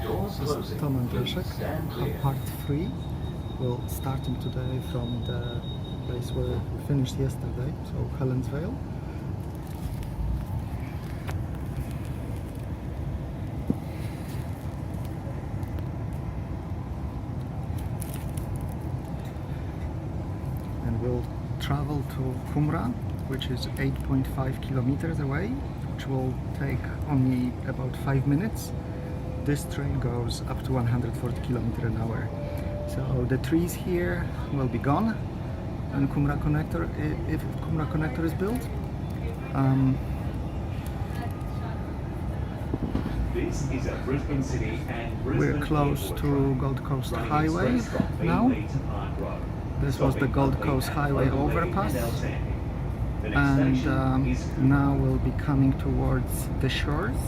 This is Tom and Leszek. Part 3. We're starting today from the place where we finished yesterday, so Helensvale. And we'll travel to Coomera, which is 8.5 kilometers away, which will take only about 5 minutes. This train goes up to 140 kilometers an hour. So the trees here will be gone, and Coomera Connector, if Coomera Connector is built. This is a Brisbane City and Brisbane We're close to Gold Coast Highway now. This was the Gold Coast Highway overpass, and now we'll be coming towards the shores.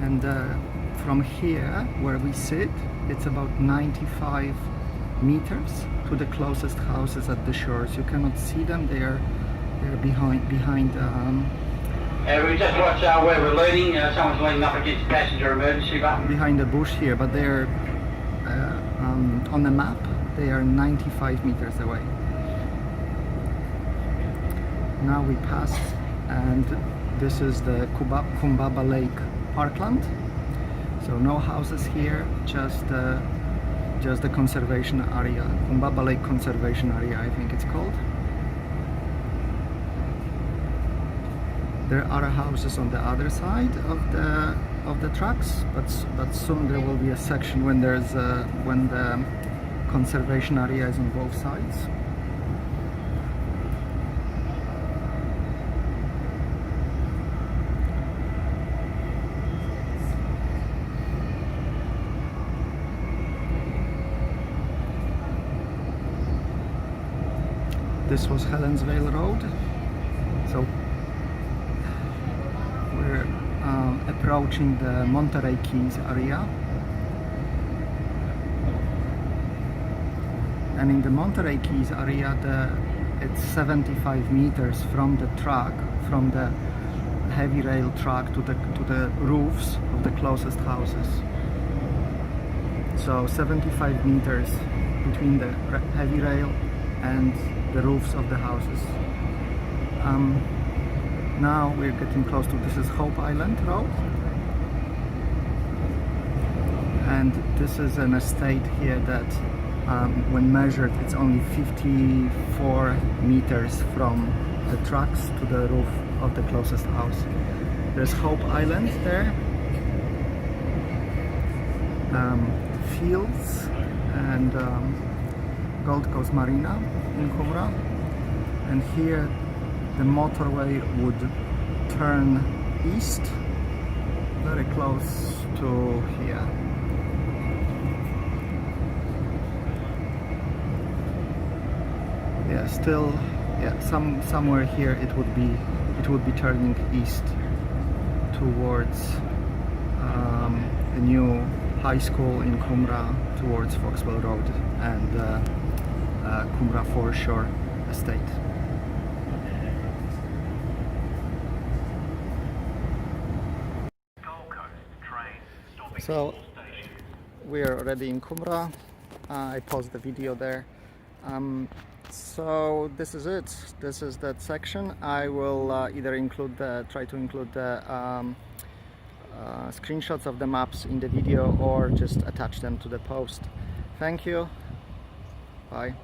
And from here, where we sit, it's about 95 meters to the closest houses at the shores. You cannot see them; they're behind. We just watch where we're leading. Someone's leaning up against the passenger emergency button. Behind the bush here, but they're on the map. They are 95 meters away. Now we passed, and this is the Coomera Lake Parkland. So no houses here, just the conservation area, Coomera Lake Conservation Area, I think it's called. There are houses on the other side of the tracks, but soon there will be a section when the conservation area is on both sides. This was Helensvale Road, so we're approaching the Monterey Keys area, and in the Monterey Keys area it's 75 meters from the track, from the heavy rail track to the roofs of the closest houses. So 75 meters between the heavy rail and the roofs of the houses. Now we're getting close to, this is Hope Island Road, and this is an estate here that when measured it's only 54 meters from the tracks to the roof of the closest house. There's Hope Island there, fields, and Gold Coast Marina in Coomera, and here the motorway would turn east very close to here. Yeah, still, yeah, somewhere here it would be turning east towards a new high school in Coomera, towards Foxwell Road and Coomera Foreshore Estate. So we are already in Coomera. I paused the video there. So this is it. This is that section. I will either try to include the screenshots of the maps in the video, or just attach them to the post. Thank you. Bye.